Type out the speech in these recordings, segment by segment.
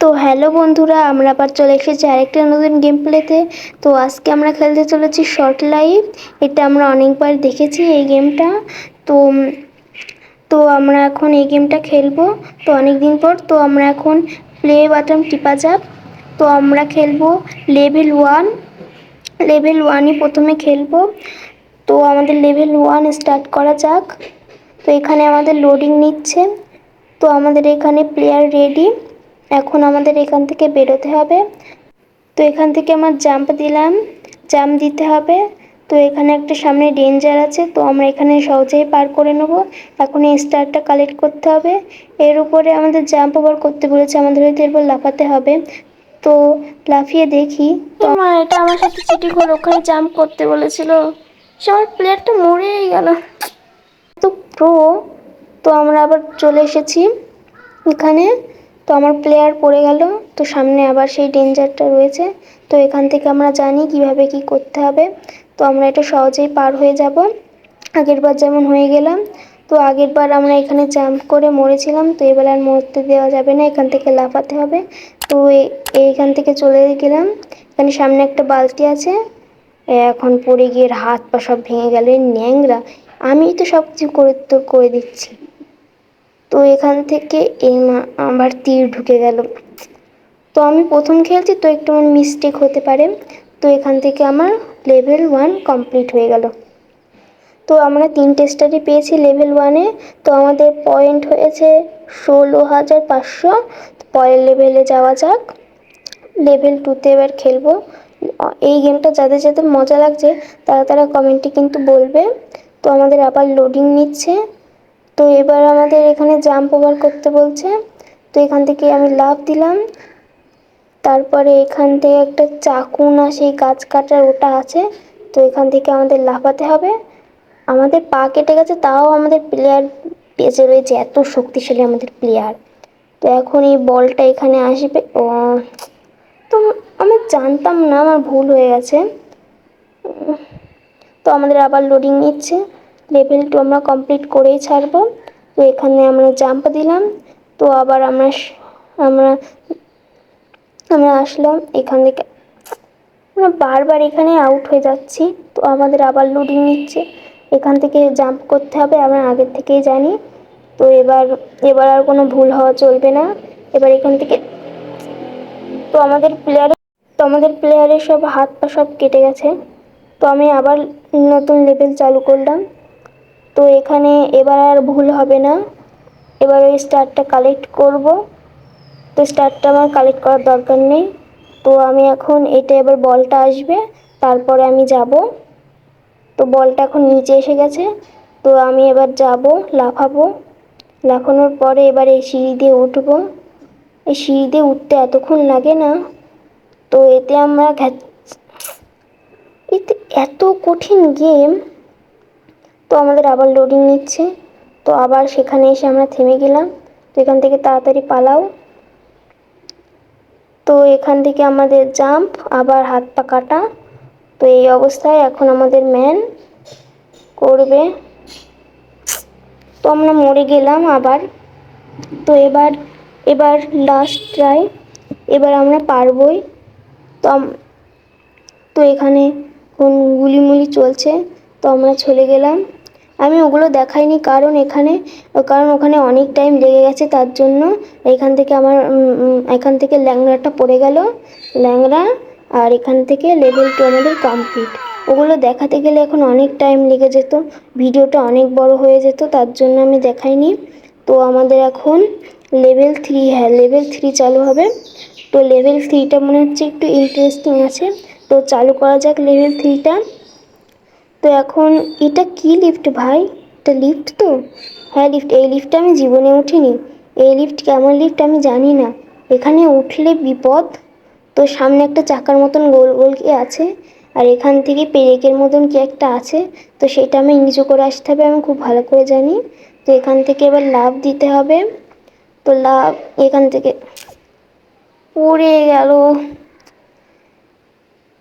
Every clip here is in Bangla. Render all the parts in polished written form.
তো হ্যালো বন্ধুরা, আমরা আবার চলে এসেছি আরেকটা নতুন গেম প্লেতে। তো আজকে আমরা খেলতে চলেছি শর্ট লাইফ। এটা আমরা অনেকবার দেখেছি এই গেমটা। তো তো আমরা এখন এই গেমটা খেলবো। তো অনেক দিন পর। তো আমরা এখন প্লে বাটন টিপা যাক। তো আমরা খেলবো লেভেল ওয়ানই প্রথমে খেলবো। তো আমাদের লেভেল ওয়ান স্টার্ট করা যাক। তো এখানে আমাদের লোডিং নিচ্ছে। তো আমাদের এখানে প্লেয়ার রেডি। এখন আমাদের এখান থেকে বেরোতে হবে। তো এখান থেকে আমার জাম্প দিতে হবে। তো এখানে একটা সামনে ডেঞ্জার আছে, তো আমরা এখানে সহজেই পার করে নেব। এখন এই স্টারটা কালেক্ট করতে হবে। এর উপরে আমাদের জাম্প ওভার করতে বলেছে, আমাদের হয়তো এরপর লাফাতে হবে। তো লাফিয়ে দেখি। তো এটা আমার সাথে চিটিং হলো, ওখানে জাম্প করতে বলেছিল। সে আমার প্লেয়ারটা মরেই গেল। তো প্রো। তো আমরা আবার চলে এসেছি এখানে। তো আমার প্লেয়ার পড়ে গেল। তো সামনে আবার সেই ডেঞ্জারটা রয়েছে। তো এখান থেকে আমরা জানি কিভাবে কি করতে হবে। তো আমরা এটা সহজেই পার হয়ে যাব, আগেরবার যেমন হয়ে গেলাম। তো আগেরবার আমরা এখানে জাম্প করে মরেছিলাম, তো এবার আর মরতে দেওয়া যাবে না, এখান থেকে লাফাতে হবে। তো এইখান থেকে চলে গেলাম। এখানে সামনে একটা বালতি আছে। এখন পড়ে গিয়ে হাত পা সব ভেঙে গেল, ন্যাংরা। আমি তো সব কিছু করে দিচ্ছি। তো এখান থেকে আবার তীর ঢুকে গেল। তো আমি প্রথম খেলছি, তো একটু আমার মিস্টেক হতে পারে। তো এখান থেকে আমার লেভেল ওয়ান কমপ্লিট হয়ে গেল। তো আমরা 3টে স্টারই পেয়েছি লেভেল ওয়ানে। তো আমাদের পয়েন্ট হয়েছে 16,500। পরের লেভেলে যাওয়া যাক। লেভেল টুতে এবার খেলবো। এই গেমটা যাদের যাদের মজা লাগছে তারা কমেন্টে কিন্তু বলবে। তো আমাদের আবার লোডিং নিচ্ছে। তো এবার আমাদের এখানে জাম্প ওভার করতে বলছে। তো এখান থেকে আমি লাফ দিলাম। তারপরে এখান থেকে একটা চাকু না সেই গাছ কাটার ওটা আছে। তো এখান থেকে আমাদের লাফাতে হবে। আমাদের পা কেটে গেছে, তাও আমাদের প্লেয়ার বেঁচে রয়েছে, এত শক্তিশালী আমাদের প্লেয়ার। তো এখন এই বলটা এখানে আসবে। ও, তো আমি জানতাম না, আমার ভুল হয়ে গেছে। তো আমাদের আবার লোডিং নিচ্ছে। লেভেল টু আমরা কমপ্লিট করেই ছাড়বো। তো এখানে আমরা জাম্প দিলাম। তো আবার আমরা আমরা আসলাম এখান থেকে। আমরা বারবার এখানে আউট হয়ে যাচ্ছি। তো আমাদের আবার লোডিং নিচ্ছে। এখান থেকে জাম্প করতে হবে, আমরা আগের থেকেই জানি। তো এবার আর কোনো ভুল হওয়া চলবে না। এবার এখান থেকে আমাদের প্লেয়ারের সব হাত পা সব কেটে গেছে। তো আমি আবার নতুন লেভেল চালু করলাম। তো এখানে এবার আর ভুল হবে না। এবার ওই স্টারটা কালেক্ট করব। তো স্টারটা আমার কালেক্ট করার দরকার নেই। তো আমি এখন এবার বলটা আসবে, তারপরে আমি যাব। তো বলটা এখন নিচে এসে গেছে। তো আমি এবার যাব, লাফাবো। লাফানোর পরে এবার এই সিঁড়ি দিয়ে উঠবো। এই সিঁড়ি দিয়ে উঠতে এতক্ষণ লাগে না। তো এতে এত কঠিন গেম। তো আমাদের আবার লোডিং নিচ্ছে। তো আবার সেখানে এসে আমরা থেমে গেলাম। তো এখান থেকে তাড়াতাড়ি পালাও। তো এখান থেকে আমাদের জাম্প, আবার হাত পা কাটা। তো এই অবস্থায় এখন আমাদের ম্যান করবে। তো আমরা মরে গেলাম আবার। তো এবার লাস্ট ট্রাই। এবার আমরা পারবই। তো তো এখানে গুলিমুলি চলছে। তো আমরা চলে গেলাম। আমি ওগুলো দেখাইনি, কারণ ওখানে অনেক টাইম লেগে গেছে, তার জন্য এখান থেকে ল্যাংড়াটা পড়ে গেল, ল্যাংড়া। আর এখান থেকে লেভেল টু আমাদের কমপ্লিট। ওগুলো দেখাতে গেলে এখন অনেক টাইম লেগে যেত, ভিডিওটা অনেক বড় হয়ে যেত, তার জন্য আমি দেখাইনি। তো আমাদের এখন লেভেল থ্রি, হ্যাঁ লেভেল থ্রি চালু হবে। তো লেভেল থ্রিটা মনে হচ্ছে একটু ইন্টারেস্টিং আছে। তো চালু করা যাক লেভেল থ্রিটা। তো এখন এটা কি লিফট ভাই? এটা লিফট তো? হ্যাঁ লিফট। এই লিফটে আমি জীবনে উঠিনি। এই লিফট কেমন লিফট আমি জানি না। এখানে উঠলে বিপদ। তো সামনে একটা চাকার মতন গোল গোল কি আছে, আর এখান থেকে পেরেকের মতন কি একটা আছে। তো সেটা আমি নিচু করে আসতে হবে, আমি খুব ভালো করে জানি। তো এখান থেকে এবার লাফ দিতে হবে। তো লাফ, এখান থেকে পড়ে গেল।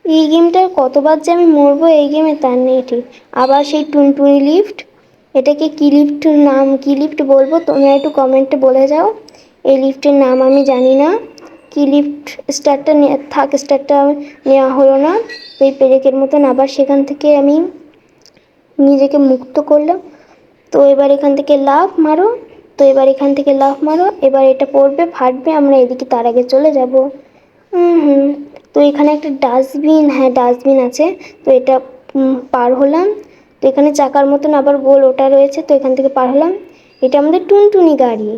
এই গেমটার কতবার যে আমি মরবো এই গেমে তার নেই ঠিক। আবার সেই টুনটুনি লিফট। এটাকে কি লিফট, নাম কি লিফট বলবো, তোমরা একটু কমেন্টে বলে যাও। এই লিফটের নাম আমি জানি না। কি লিফট স্টারটা স্টারটা নেওয়া হলো না। তো এই পেরেকের মতন আবার সেখান থেকে আমি নিজেকে মুক্ত করলাম। তো এবার এখান থেকে লাফ মারো, তো এবার এখান থেকে লাফ মারো, এবার এটা পড়বে ফাটবে, আমরা এদিকে তার আগে চলে যাব। হুম। তো এখানে একটা ডাস্টবিন, হ্যাঁ ডাস্টবিন আছে। তো এটা পার হলাম। তো এখানে চাকার মতন আবার গোল ওটা রয়েছে, তো এখান থেকে পার হলাম। এটা আমাদের টুনটুনি গাড়ি।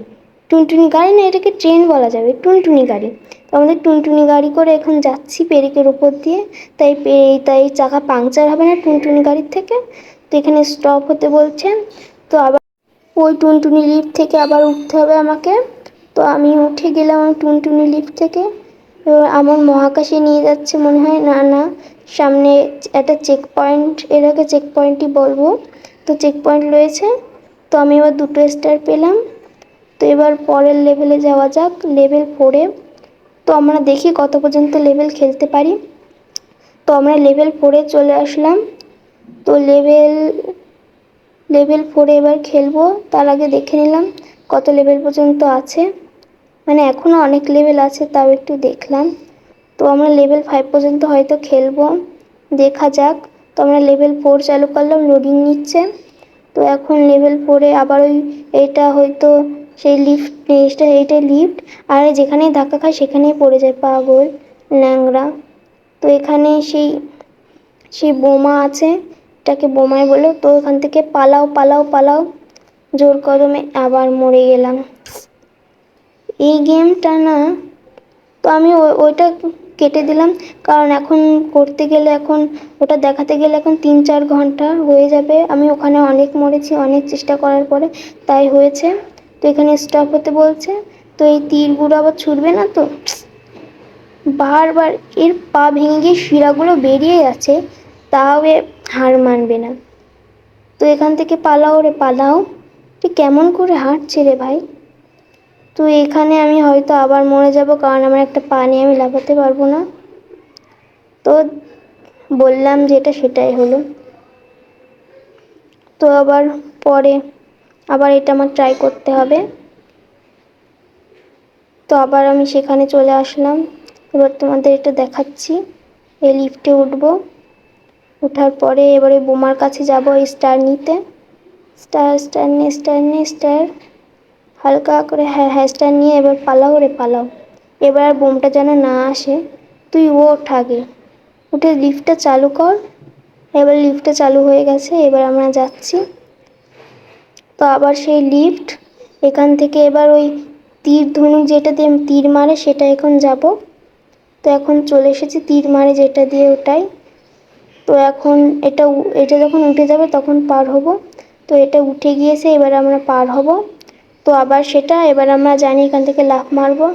টুনটুনি গাড়ি না, এটাকে ট্রেন বলা যাবে, টুনটুনি গাড়ি। তো আমাদের টুনটুনি গাড়ি করে এখন যাচ্ছি পেরেকের উপর দিয়ে। তাই চাকা পাংচার হবে না টুনটুনি গাড়ির থেকে। তো এখানে স্টপ হতে বলছে। তো আবার ওই টুনটুনি লিফট থেকে আবার উঠতে হবে আমাকে। তো আমি উঠে গেলাম ওই টুনটুনি লিফট থেকে। এবার আমার মহাকাশে নিয়ে যাচ্ছে মনে হয়, না না সামনে একটা চেক পয়েন্ট, এটাকে চেক পয়েন্টই বলবো। তো চেক পয়েন্ট রয়েছে। তো আমি এবার 2টো স্টার পেলাম। তো এবার পরের লেভেলে যাওয়া যাক, লেভেল 4-এ। তো আমরা দেখি কত পর্যন্ত লেভেল খেলতে পারি। তো আমরা লেভেল 4-এ চলে আসলাম। তো লেভেল 4-এ এবার খেলবো। তার আগে দেখে নিলাম কত লেভেল পর্যন্ত আছে, মানে এখনও অনেক লেভেল আছে, তাও একটু দেখলাম। তো আমরা লেভেল 5 পর্যন্ত হয়তো খেলবো, দেখা যাক। তো আমরা লেভেল 4 চালু করলাম, লোডিং নিচ্ছে। তো এখন লেভেল 4-এ আবার এইটা হয়তো সেই লিফট, এইটাই লিফট। আর যেখানেই ধাক্কা খায় সেখানেই পড়ে যায় পাগল ল্যাংড়া। তো এখানে সেই বোমা আছে, এটাকে বোমায় বলে। তো ওখান থেকে পালাও পালাও পালাও, জোর কদমে আবার মরে গেলাম এই গেমটা না। তো আমি ওইটা কেটে দিলাম, কারণ এখন করতে গেলে, এখন ওটা দেখাতে গেলে এখন 3-4 ঘন্টা হয়ে যাবে। আমি ওখানে অনেক মরেছি অনেক চেষ্টা করার পরে, তাই হয়েছে। তো এখানে স্টপ হতে বলছে। তো এই তীরগুলো আবার ছুটবে না তো, বারবার এর পা ভেঙে গিয়ে শিরাগুলো বেরিয়ে যাচ্ছে, তাও এ হার মানবে না। তো এখান থেকে পালাও রে পালাও, তুই কেমন করে হাঁটছে রে ভাই। তো এখানে আমি হয়তো আবার মরে যাব, কারণ আমার একটা পা নিয়ে আমি লাফাতে পারবো না। তো বললাম যেটা সেটাই হলো। তো আবার পরে আবার এটা আমার ট্রাই করতে হবে। তো আবার আমি সেখানে চলে আসলাম। এবার তোমাদের এটা দেখাচ্ছি। এই লিফটে উঠবো, ওঠার পরে এবারে বোমার কাছে যাব স্টার নিতে। স্টার নিয়ে স্টার হালকা করে, হ্যাঁ হ্যাঁ স্টার নিয়ে এবার পালাও রে পালাও। এবার বোমটা যেন না আসে। তুই ওঠ আগে, উঠে লিফটটা চালু কর। এবার লিফটটা চালু হয়ে গেছে, এবার আমরা যাচ্ছি। তো আবার সেই লিফট, এখান থেকে এবার ওই তীর ধনুক যেটা দিয়ে তীর মারে সেটা এখন যাব। তো এখন চলে এসেছি তীর মারে যেটা দিয়ে, ওটাই। তো এখন এটা যখন উঠে যাবে তখন পার হব। তো এটা উঠে গিয়েছে, এবার আমরা পার হব। তো আবার সেটা, এবার আমরা জানি এখান থেকে লাফ মারবো,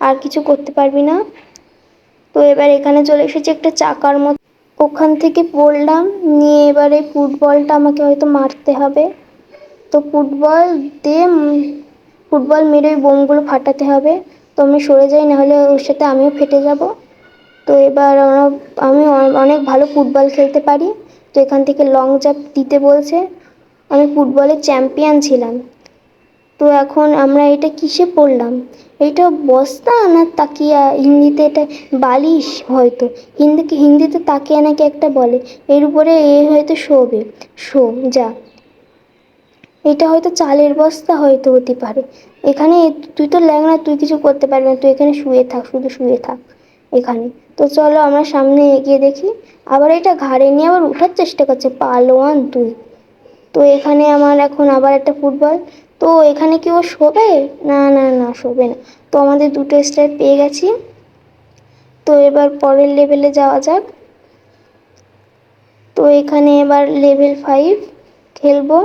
আর কিছু করতে পারবি না। তো এবার এখানে চলে এসেছি একটা চাকার মতো, ওখান থেকে পড়লাম, নিয়ে এবারে ফুটবলটা আমাকে হয়তো মারতে হবে। তো ফুটবল মেরে ওই বোমগুলো ফাটাতে হবে। তো আমি সরে যাই, নাহলে ওর সাথে আমিও ফেটে যাব। তো এবার আমি অনেক ভালো ফুটবল খেলতে পারি। তো এখান থেকে লং জাম্প দিতে বলছে। আমি ফুটবলের চ্যাম্পিয়ন ছিলাম। তো এখন আমরা এটা কিসে পড়লাম, এটা বস্তা না তাকিয়া, হিন্দিতে এটা বালিশ হয়তো, হিন্দিতে তাকিয়া নাকি একটা বলে। এর উপরে হয়তো শোবে, যা, এটা হয়তো চালের বস্তা হয়তো হতে পারে। এখানে তুই তো ল্যাংড়া, তুই কিছু করতে পারবি না, তুই এখানে শুয়ে থাক, শুধু শুয়ে থাক এখানে। তো চলো আমরা সামনে এগিয়ে দেখি। আবার এটা ঘাড়ে নিয়ে আবার উঠার চেষ্টা করছে, পালোয়ান তুই। তো এখানে আমার এখন আবার একটা ফুটবল। তো এখানে কি ও শোবে, না না না শোবে না। তো আমাদের 2টো স্টার পেয়ে গেছি। তো এবার পরের লেভেলে যাওয়া যাক। তো এখানে এবার লেভেল 5 খেলবো।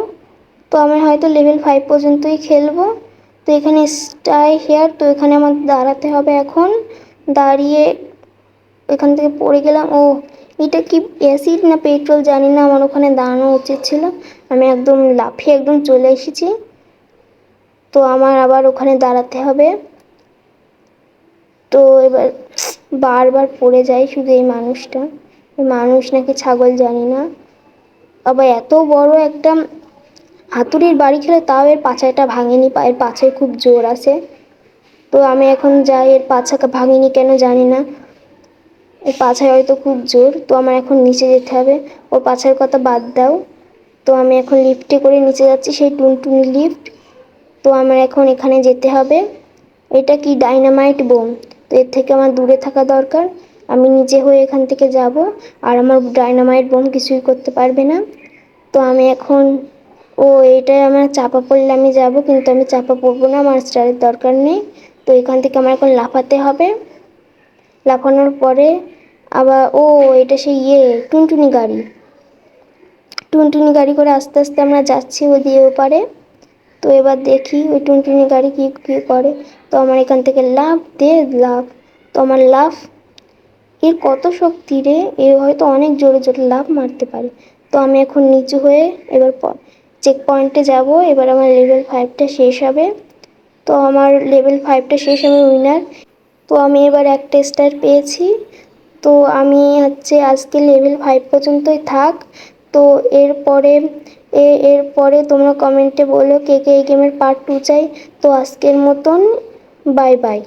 তো আমি হয়তো লেভেল 5 পর্যন্তই খেলবো। তো এখানে স্টাই হেয়ার, তো এখানে আমার দাঁড়াতে হবে এখন। দাঁড়িয়ে এখান থেকে পড়ে গেলাম। ও, এটা কি অ্যাসিড না পেট্রোল জানি না, আমার ওখানে দাঁড়ানো উচিত ছিল। আমি একদম লাফিয়ে একদম চলে এসেছি। তো আমার আবার ওখানে দাঁড়াতে হবে। তো এবার বারবার পড়ে যায় শুধু এই মানুষটা, মানুষ নাকি ছাগল জানি না। আবার এত বড় একটা হাতুড়ির বাড়ি খেলে তাও এর পাছাটা ভাঙেনি, পায়ের পাছায় খুব জোর আছে। তো তো আমি এখন যাই, এর পাছাকে ভাঙিনি কেন জানি না, এর পাছায় হয়তো খুব জোর। তো আমার এখন নিচে যেতে হবে, ওর পাছার কথা বাদ দাও। তো আমি এখন লিফটে করে নিচে যাচ্ছি, সেই টুনটুনি লিফট। তো আমার এখন এখানে যেতে হবে। এটা কি ডাইনামাইট বোম, তো এর থেকে আমার দূরে থাকা দরকার। আমি নিজে হয়ে এখান থেকে যাব, আর আমার ডাইনামাইট বোম কিছুই করতে পারবে না। তো আমি এখন, ও এইটাই আমার চাপা পড়লে আমি যাব, কিন্তু আমি চাপা পড়বো না, আমার স্টারের দরকার নেই। তো এখান থেকে আমার এখন লাফাতে হবে। লাফানোর পরে আবার, ও এটা সেই টুনটুনি গাড়ি। টুনটুনি গাড়ি করে আস্তে আস্তে আমরা যাচ্ছি ওদিকে ওপারে। তো এবার দেখি ওই টুনটুনি গাড়ি কী কী করে। তো আমার এখান থেকে লাফ দিয়ে লাফ, তো আমার লাফ, এর কত শক্তি রে, এর হয়তো অনেক জোরে জোরে লাফ মারতে পারে। তো আমি এখন নিচু হয়ে এবার চেক পয়েন্টে যাব, এবার আমার লেভেল 5টা শেষ হবে। তো আমার লেভেল 5টা শেষ, আমি উইনার। তো আমি এবার একটা স্টার পেয়েছি। তো আমি হচ্ছে আজকে লেভেল 5 পর্যন্তই থাক। তো এরপরে তোমরা কমেন্টে বলো কে কে এই গেমের পার্ট 2 চাই। তো আজকের মতন বাই বাই।